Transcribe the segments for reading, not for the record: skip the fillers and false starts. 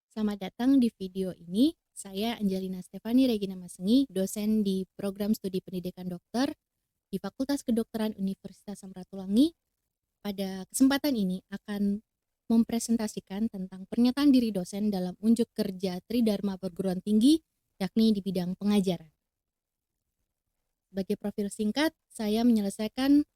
Selamat datang di video ini. Saya Angelina Stefani Regina Masengi, dosen di Program Studi Pendidikan Dokter di Fakultas Kedokteran Universitas Samratulangi. Pada kesempatan ini akan mempresentasikan tentang pernyataan diri dosen dalam unjuk kerja Tridharma Perguruan Tinggi, yakni di bidang pengajaran. Sebagai profil singkat, saya menyelesaikan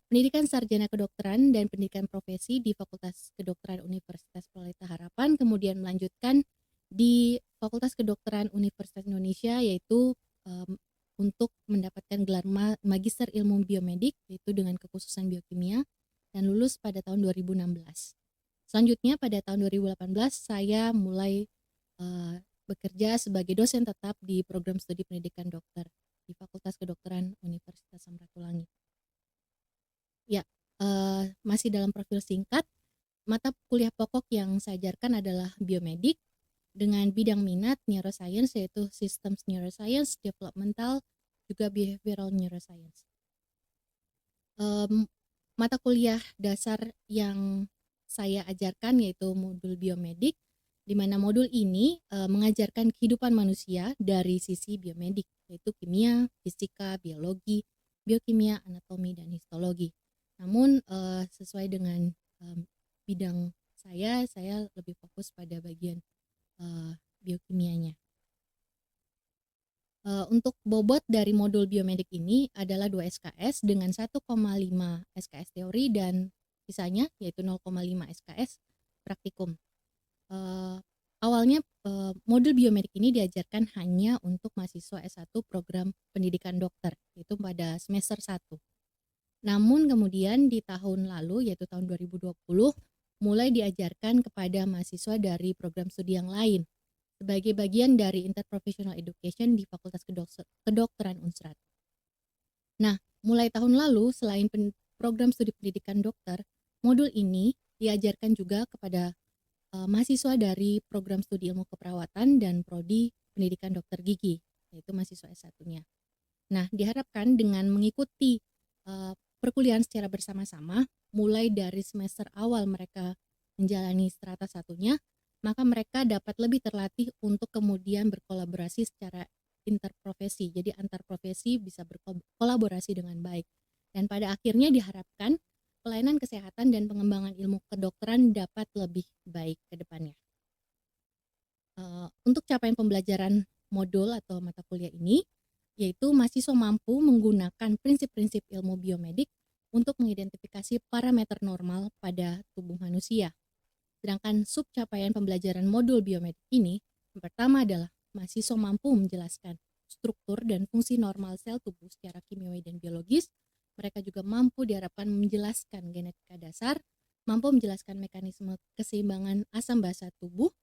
pendidikan sarjana kedokteran dan pendidikan profesi di Fakultas Kedokteran Universitas Pelita Harapan, kemudian melanjutkan di Fakultas Kedokteran Universitas Indonesia, yaitu untuk mendapatkan gelar Magister Ilmu Biomedik, yaitu dengan kekhususan biokimia, dan lulus pada tahun 2016. Selanjutnya pada tahun 2018 saya mulai bekerja sebagai dosen tetap di program studi pendidikan dokter di Fakultas Kedokteran Universitas Samratulangi. Ya, masih dalam profil singkat, mata kuliah pokok yang saya ajarkan adalah biomedik dengan bidang minat neuroscience, yaitu systems neuroscience, developmental, juga behavioral neuroscience. Mata kuliah dasar yang saya ajarkan yaitu modul biomedik, di mana modul ini mengajarkan kehidupan manusia dari sisi biomedik, yaitu kimia, fisika, biologi, biokimia, anatomi, dan histologi. Namun sesuai dengan bidang saya lebih fokus pada bagian biokimianya. Untuk bobot dari modul biomedik ini adalah 2 SKS dengan 1,5 SKS teori dan sisanya yaitu 0,5 SKS praktikum. Awalnya modul biomedik ini diajarkan hanya untuk mahasiswa S1 program pendidikan dokter, yaitu pada semester 1. Namun kemudian di tahun lalu, yaitu tahun 2020, mulai diajarkan kepada mahasiswa dari program studi yang lain sebagai bagian dari Interprofessional Education di Fakultas Kedokteran Unsrat. Nah, mulai tahun lalu, selain program studi pendidikan dokter, modul ini diajarkan juga kepada mahasiswa dari program studi ilmu keperawatan dan prodi pendidikan dokter gigi, yaitu mahasiswa S1-nya. Nah, diharapkan dengan mengikuti perkuliahan secara bersama-sama, mulai dari semester awal mereka menjalani strata satunya, maka mereka dapat lebih terlatih untuk kemudian berkolaborasi secara interprofesi. Jadi antar profesi bisa berkolaborasi dengan baik. Dan pada akhirnya diharapkan pelayanan kesehatan dan pengembangan ilmu kedokteran dapat lebih baik ke depannya. Untuk capaian pembelajaran modul atau mata kuliah ini, yaitu mahasiswa mampu menggunakan prinsip-prinsip ilmu biomedik untuk mengidentifikasi parameter normal pada tubuh manusia. Sedangkan subcapaian pembelajaran modul biomedik ini, yang pertama adalah mahasiswa mampu menjelaskan struktur dan fungsi normal sel tubuh secara kimiawi dan biologis. Mereka juga mampu diharapkan menjelaskan genetika dasar, mampu menjelaskan mekanisme keseimbangan asam basa tubuh,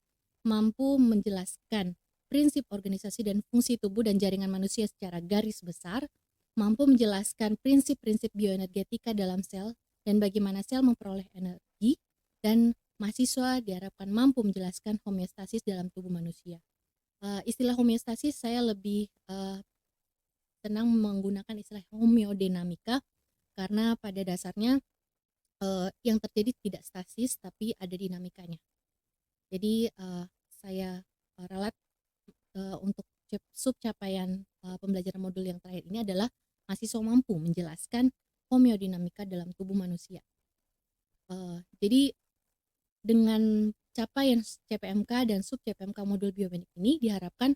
mampu menjelaskan prinsip organisasi dan fungsi tubuh dan jaringan manusia secara garis besar, mampu menjelaskan prinsip-prinsip bioenergetika dalam sel dan bagaimana sel memperoleh energi, dan mahasiswa diharapkan mampu menjelaskan homeostasis dalam tubuh manusia. Istilah homeostasis saya lebih senang menggunakan istilah homeodinamika karena pada dasarnya yang terjadi tidak statis tapi ada dinamikanya. Jadi saya ralat untuk subcapaian pembelajaran modul yang terakhir ini adalah mahasiswa mampu menjelaskan homeodinamika dalam tubuh manusia. Jadi dengan capaian CPMK dan sub CPMK modul biomedik ini diharapkan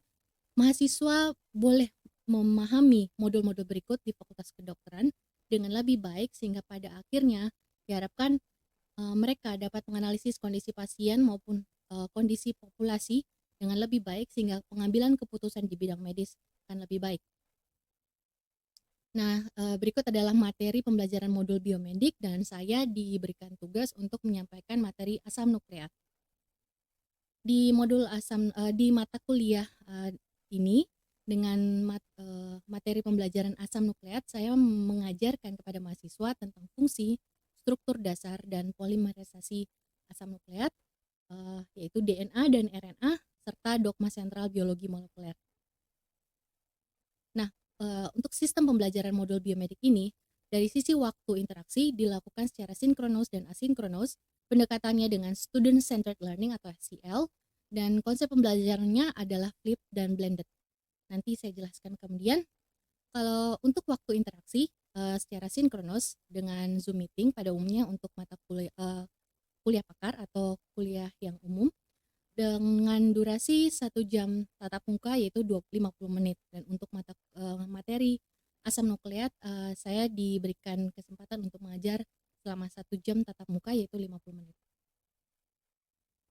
mahasiswa boleh memahami modul-modul berikut di Fakultas Kedokteran dengan lebih baik sehingga pada akhirnya diharapkan mereka dapat menganalisis kondisi pasien maupun kondisi populasi dengan lebih baik sehingga pengambilan keputusan di bidang medis akan lebih baik. Nah, berikut adalah materi pembelajaran modul biomedik dan saya diberikan tugas untuk menyampaikan materi asam nukleat. Di modul di mata kuliah ini dengan materi pembelajaran asam nukleat, saya mengajarkan kepada mahasiswa tentang fungsi, struktur dasar dan polimerisasi asam nukleat, yaitu DNA dan RNA serta dogma sentral biologi molekuler. Nah, untuk sistem pembelajaran modul biomedik ini, dari sisi waktu interaksi dilakukan secara sinkronus dan asinkronus pendekatannya dengan Student Centered Learning atau SCL, dan konsep pembelajarannya adalah flipped dan blended. Nanti saya jelaskan kemudian. Kalau untuk waktu interaksi secara sinkronos dengan Zoom meeting pada umumnya untuk mata kuliah pakar atau kuliah yang umum dengan durasi 1 jam tatap muka yaitu 50 menit, dan untuk materi asam nukleat saya diberikan kesempatan untuk mengajar selama 1 jam tatap muka yaitu 50 menit.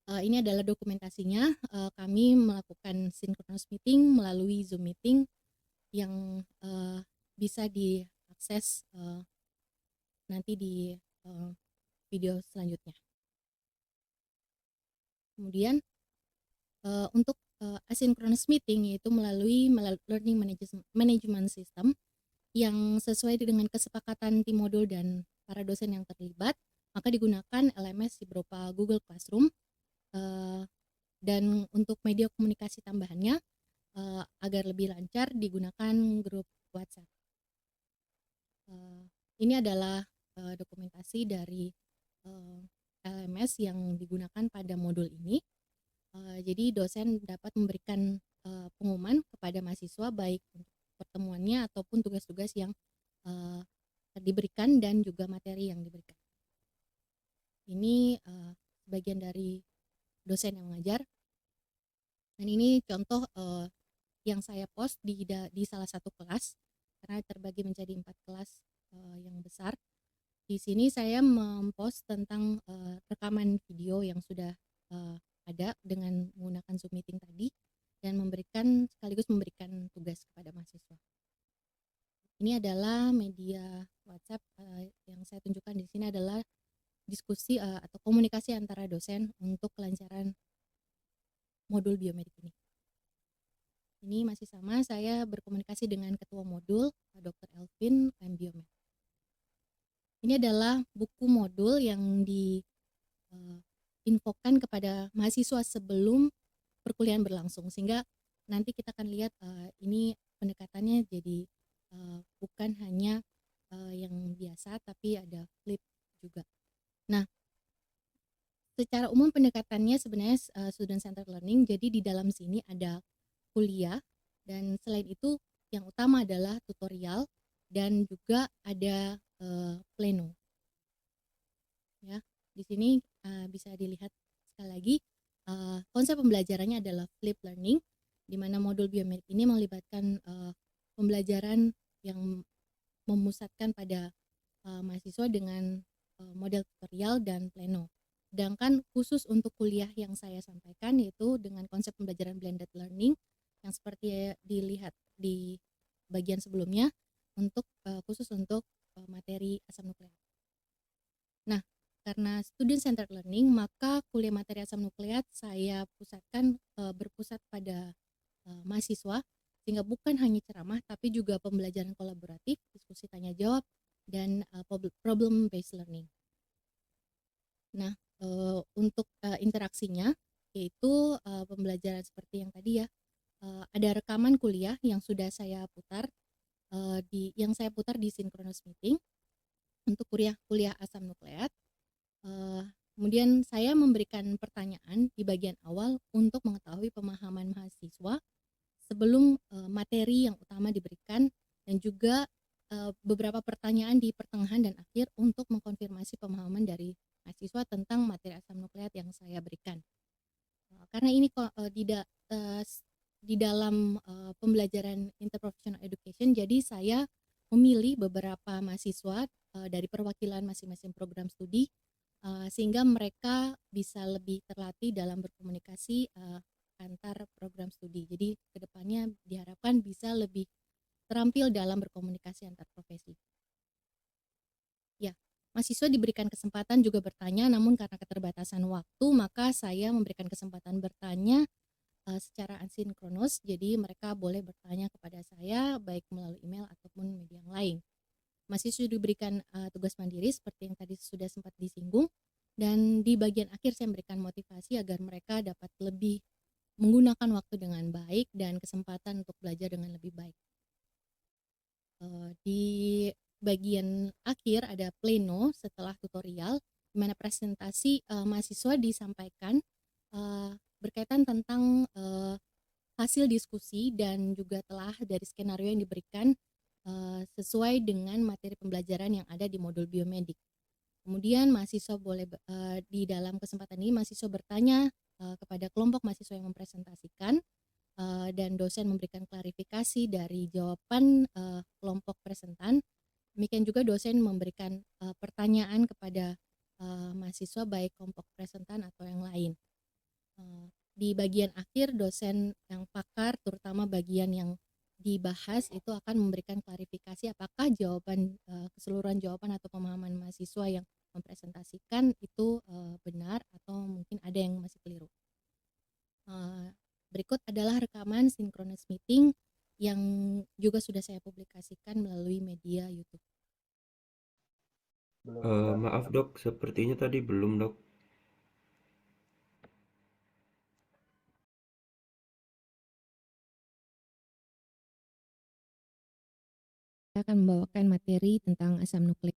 Ini adalah dokumentasinya. Kami melakukan synchronous meeting melalui Zoom meeting yang bisa diakses nanti di video selanjutnya. Kemudian untuk asynchronous meeting yaitu melalui learning management system yang sesuai dengan kesepakatan tim modul dan para dosen yang terlibat, maka digunakan LMS berupa Google Classroom, dan untuk media komunikasi tambahannya agar lebih lancar digunakan grup WhatsApp. Ini adalah dokumentasi dari LMS yang digunakan pada modul ini. Jadi dosen dapat memberikan pengumuman kepada mahasiswa baik untuk pertemuannya ataupun tugas-tugas yang diberikan dan juga materi yang diberikan. Ini bagian dari dosen yang mengajar, dan ini contoh yang saya post di salah satu kelas karena terbagi menjadi 4 kelas yang besar. Di sini saya mempost tentang rekaman video yang sudah ada dengan menggunakan Zoom meeting tadi, dan sekaligus memberikan tugas kepada mahasiswa. Ini adalah media WhatsApp yang saya tunjukkan di sini adalah diskusi atau komunikasi antara dosen untuk kelancaran modul biomedik ini. Ini masih sama, saya berkomunikasi dengan ketua modul, Dr. Elvin, Biomed. Ini adalah buku modul yang diinfokan kepada mahasiswa sebelum perkuliahan berlangsung, sehingga nanti kita akan lihat ini pendekatannya jadi bukan hanya yang biasa, tapi ada flip juga. Nah, secara umum pendekatannya sebenarnya student centered learning, jadi di dalam sini ada kuliah, dan selain itu yang utama adalah tutorial dan juga ada pleno. Ya, di sini bisa dilihat sekali lagi konsep pembelajarannya adalah flip learning, di mana modul biomedik ini melibatkan pembelajaran yang memusatkan pada mahasiswa dengan model tutorial dan pleno. Sedangkan khusus untuk kuliah yang saya sampaikan yaitu dengan konsep pembelajaran blended learning yang seperti dilihat di bagian sebelumnya khusus untuk materi asam nukleat. Nah, karena student centered learning, maka kuliah materi asam nukleat saya berpusat pada mahasiswa, sehingga bukan hanya ceramah tapi juga pembelajaran kolaboratif, diskusi tanya jawab, dan problem based learning. Nah, untuk interaksinya yaitu pembelajaran seperti yang tadi ya, ada rekaman kuliah yang sudah saya putar di synchronous meeting untuk kuliah asam nukleat. Kemudian saya memberikan pertanyaan di bagian awal untuk mengetahui pemahaman mahasiswa sebelum materi yang utama diberikan, dan juga beberapa pertanyaan di pertengahan dan akhir untuk mengkonfirmasi pemahaman dari mahasiswa tentang materi asam nukleat yang saya berikan. Karena ini di dalam pembelajaran interprofessional education, jadi saya memilih beberapa mahasiswa dari perwakilan masing-masing program studi sehingga mereka bisa lebih terlatih dalam berkomunikasi antar program studi. Jadi kedepannya diharapkan bisa lebih terampil dalam berkomunikasi antar profesi. Ya, mahasiswa diberikan kesempatan juga bertanya, namun karena keterbatasan waktu, maka saya memberikan kesempatan bertanya secara asinkronus, jadi mereka boleh bertanya kepada saya baik melalui email ataupun media yang lain. Mahasiswa diberikan tugas mandiri seperti yang tadi sudah sempat disinggung, dan di bagian akhir saya memberikan motivasi agar mereka dapat lebih menggunakan waktu dengan baik dan kesempatan untuk belajar dengan lebih baik. Di bagian akhir ada pleno setelah tutorial, di mana presentasi mahasiswa disampaikan berkaitan tentang hasil diskusi dan juga telah dari skenario yang diberikan sesuai dengan materi pembelajaran yang ada di modul biomedik. Kemudian mahasiswa boleh di dalam kesempatan ini mahasiswa bertanya kepada kelompok mahasiswa yang mempresentasikan dan dosen memberikan klarifikasi dari jawaban kelompok presentan. Demikian juga dosen memberikan pertanyaan kepada mahasiswa baik kelompok presentan atau yang lain. Di bagian akhir dosen yang pakar terutama bagian yang dibahas itu akan memberikan klarifikasi apakah jawaban keseluruhan jawaban atau pemahaman mahasiswa yang mempresentasikan itu benar atau mungkin ada yang masih keliru. Berikut adalah rekaman synchronous meeting yang juga sudah saya publikasikan melalui media YouTube. Maaf dok, sepertinya tadi belum dok. Saya akan membawakan materi tentang asam nukleik.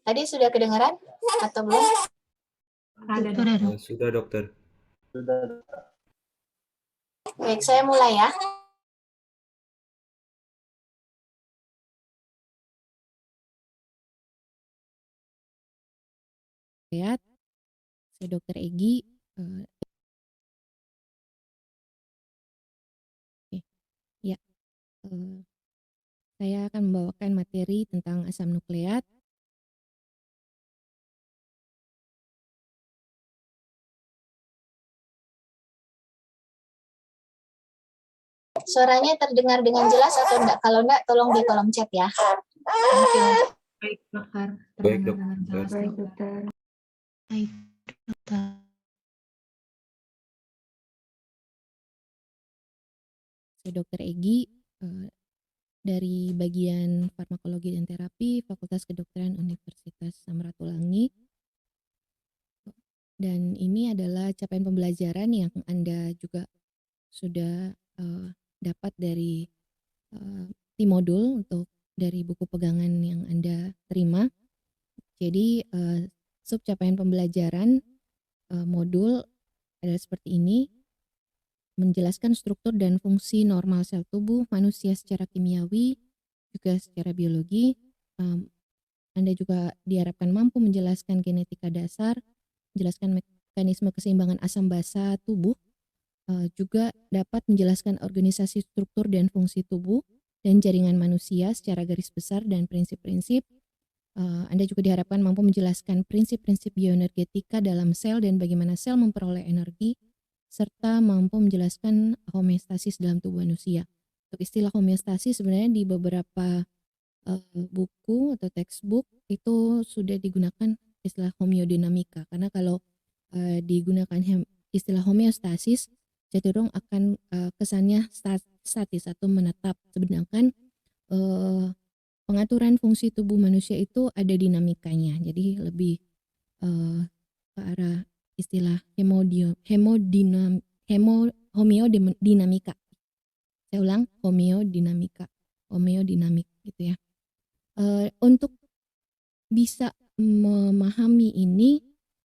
Tadi sudah kedengaran atau belum? Sudah dokter. Baik, saya mulai ya. Lihat, saya Dr. Egi. Saya akan membawakan materi tentang asam nukleat. Suaranya terdengar dengan jelas atau enggak? Kalau enggak, tolong di kolom chat ya. Baik, dokter. Baik Terdengar dok. dengan jelas, Baik. dokter. Baik, dokter. Saya Dr. Egi dari bagian farmakologi dan terapi Fakultas Kedokteran Universitas Samratulangi. Dan ini adalah capaian pembelajaran yang Anda juga sudah dapat dari tim modul untuk dari buku pegangan yang Anda terima. Jadi sub capaian pembelajaran modul adalah seperti ini, menjelaskan struktur dan fungsi normal sel tubuh manusia secara kimiawi, juga secara biologi. Anda juga diharapkan mampu menjelaskan genetika dasar, menjelaskan mekanisme keseimbangan asam basa tubuh, juga dapat menjelaskan organisasi struktur dan fungsi tubuh dan jaringan manusia secara garis besar dan prinsip-prinsip. Anda juga diharapkan mampu menjelaskan prinsip-prinsip bioenergetika dalam sel dan bagaimana sel memperoleh energi, serta mampu menjelaskan homeostasis dalam tubuh manusia. Untuk istilah homeostasis sebenarnya di beberapa buku atau textbook itu sudah digunakan istilah homeodinamika, karena kalau digunakan istilah homeostasis cenderung akan kesannya statis atau menetap, sedangkan pengaturan fungsi tubuh manusia itu ada dinamikanya, jadi lebih ke arah istilah homeodinamika. Saya ulang, homeodinamik gitu ya. Untuk bisa memahami ini,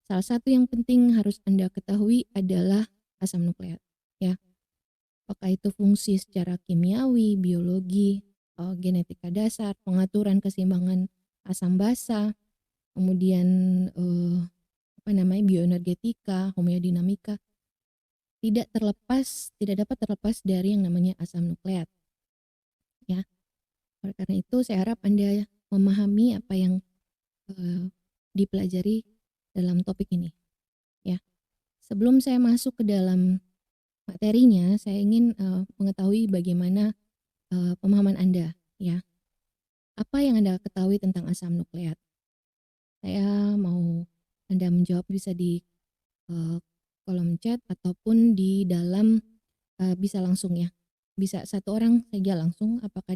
salah satu yang penting harus Anda ketahui adalah asam nukleat, ya. Apakah itu fungsi secara kimiawi, biologi, genetika dasar, pengaturan keseimbangan asam basa, kemudian bioenergetika, homeodinamika, tidak dapat terlepas dari yang namanya asam nukleat, ya. Oleh karena itu saya harap Anda memahami apa yang dipelajari dalam topik ini, ya. Sebelum saya masuk ke dalam materinya, saya ingin mengetahui bagaimana pemahaman Anda, ya. Apa yang Anda ketahui tentang asam nukleat? Saya mau Anda menjawab bisa di kolom chat ataupun di dalam bisa langsung ya. Bisa satu orang saja langsung, apakah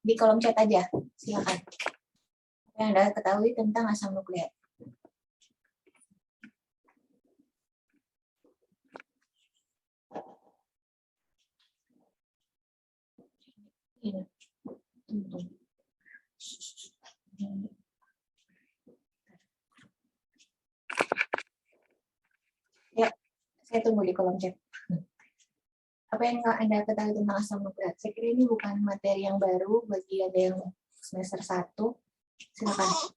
Di kolom chat aja, silakan. Apa yang Anda ketahui tentang asam nukleat? Ini. Ya, saya tunggu di kolom chat. Apa yang Anda ketahui tentang asam nukleat? Saya kira ini bukan materi yang baru bagi ada yang semester 1. Silakan.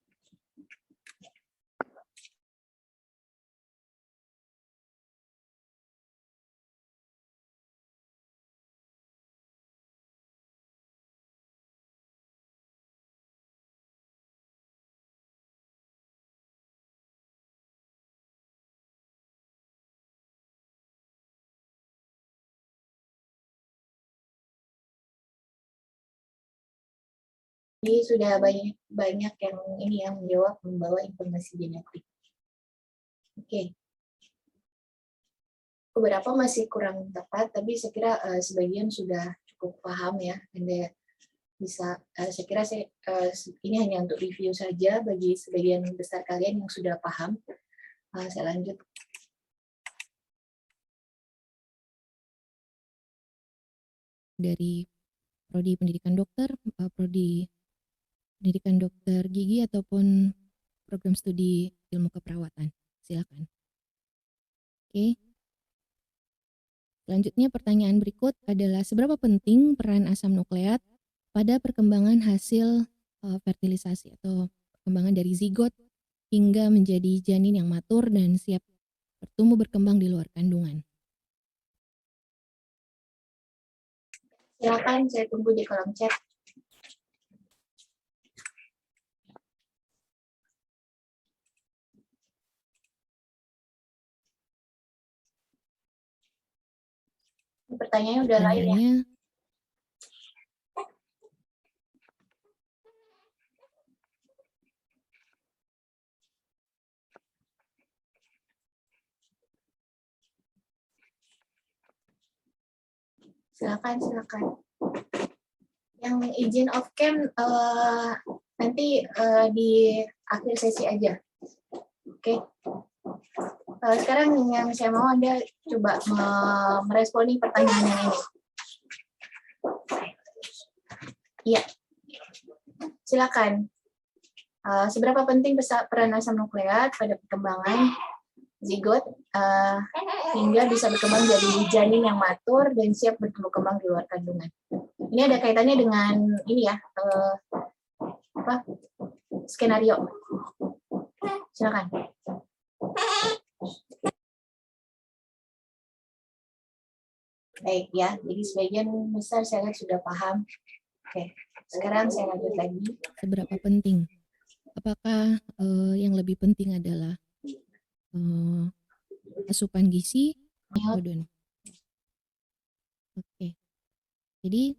Jadi sudah banyak yang ini yang menjawab membawa informasi genetik. Oke. Beberapa masih kurang tepat, tapi saya kira sebagian sudah cukup paham ya. Anda bisa, saya kira ini hanya untuk review saja bagi sebagian besar kalian yang sudah paham. Saya lanjut. Dari prodi pendidikan dokter, prodi pendidikan dokter gigi ataupun program studi ilmu keperawatan. Silakan. Oke. Selanjutnya pertanyaan berikut adalah seberapa penting peran asam nukleat pada perkembangan hasil fertilisasi atau perkembangan dari zigot hingga menjadi janin yang matur dan siap bertumbuh berkembang di luar kandungan. Silakan, saya tunggu di kolom chat. Pertanyaannya udah lain ya. Pertanyaannya, Silakan. Yang izin off cam nanti di akhir sesi aja. Oke. Sekarang yang saya mau Anda coba meresponi pertanyaan yang ini. Iya. Silakan. Seberapa penting peran asam nukleat pada perkembangan zigot hingga bisa berkembang jadi janin yang matur dan siap bertumbuh kembang di luar kandungan. Ini ada kaitannya dengan ini ya, skenario. Silakan. Baik ya, jadi sebagian besar saya lihat sudah paham. Oke, sekarang saya lanjut lagi. seberapa penting? Apakah yang lebih penting adalah asupan gizi atau don? Oke, jadi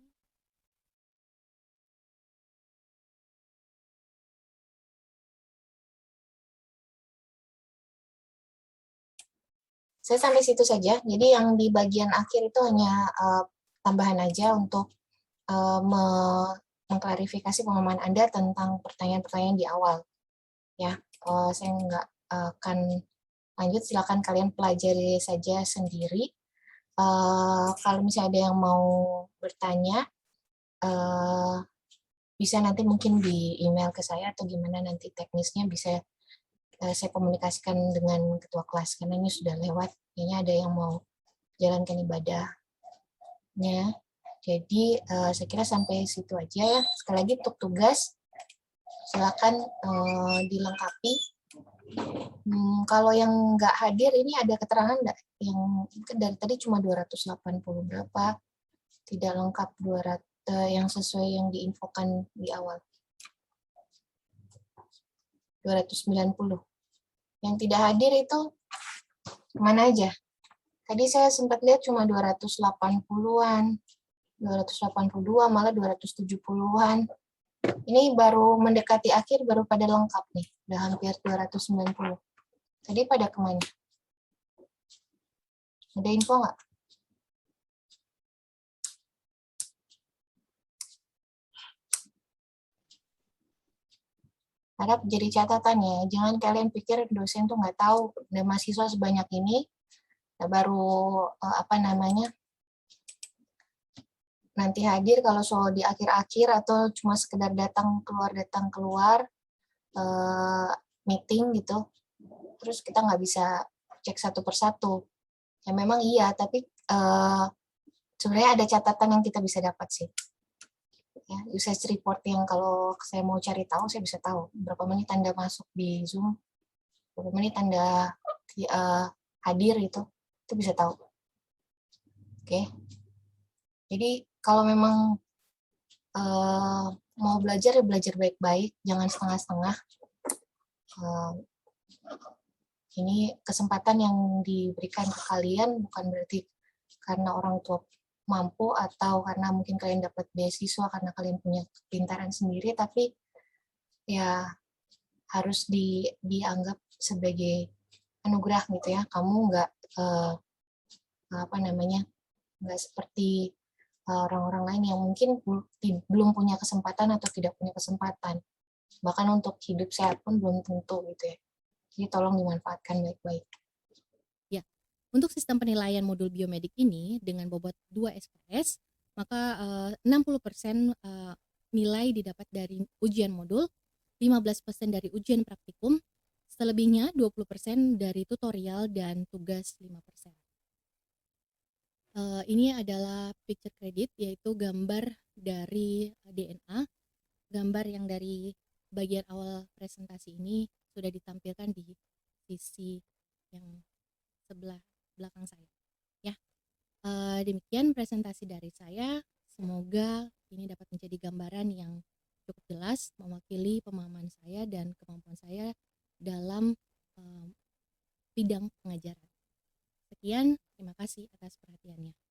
Saya sampai situ saja. Jadi yang di bagian akhir itu hanya tambahan aja untuk mengklarifikasi pemahaman Anda tentang pertanyaan-pertanyaan di awal. Ya, saya nggak akan lanjut. Silakan kalian pelajari saja sendiri. Kalau misalnya ada yang mau bertanya, bisa nanti mungkin di email ke saya atau gimana nanti teknisnya bisa saya komunikasikan dengan ketua kelas karena ini sudah lewat. Kayaknya ada yang mau jalankan ibadahnya. Jadi saya kira sampai situ aja ya. Sekali lagi untuk tugas silakan dilengkapi. Kalau yang nggak hadir ini ada keterangan nggak? Yang mungkin dari tadi cuma 280 berapa? Tidak lengkap 200 yang sesuai yang diinfokan di awal. 290. Yang tidak hadir itu mana aja? Tadi saya sempat lihat cuma 280-an. 282 malah 270-an. Ini baru mendekati akhir, baru pada lengkap nih. Udah hampir 290. Tadi pada kemana? Ada info nggak? Harap jadi catatan ya. Jangan kalian pikir dosen tuh nggak tahu. Ada mahasiswa sebanyak ini, baru nanti hadir, kalau soal di akhir-akhir atau cuma sekedar datang keluar meeting gitu, terus kita nggak bisa cek satu persatu. Ya memang iya, tapi sebenarnya ada catatan yang kita bisa dapat sih. Ya, usage report yang kalau saya mau cari tahu, saya bisa tahu berapa menit Anda masuk di Zoom, berapa menit Anda hadir itu bisa tahu. Oke. Jadi kalau memang mau belajar, ya belajar baik-baik, jangan setengah-setengah. Ini kesempatan yang diberikan ke kalian bukan berarti karena orang tua mampu atau karena mungkin kalian dapat beasiswa karena kalian punya kepintaran sendiri, tapi ya harus dianggap sebagai anugerah gitu ya. Kamu nggak nggak seperti orang-orang lain yang mungkin belum punya kesempatan atau tidak punya kesempatan. Bahkan untuk hidup sehat pun belum tentu gitu ya. Jadi tolong dimanfaatkan baik-baik. Ya, untuk sistem penilaian modul biomedik ini dengan bobot 2 SKS, maka 60% nilai didapat dari ujian modul, 15% dari ujian praktikum, selebihnya 20% dari tutorial dan tugas 5%. Ini adalah picture credit, yaitu gambar dari DNA, gambar yang dari bagian awal presentasi ini sudah ditampilkan di sisi yang sebelah belakang saya. Ya, demikian presentasi dari saya. Semoga ini dapat menjadi gambaran yang cukup jelas mewakili pemahaman saya dan kemampuan saya dalam bidang pengajaran. Sekian, terima kasih atas perhatiannya.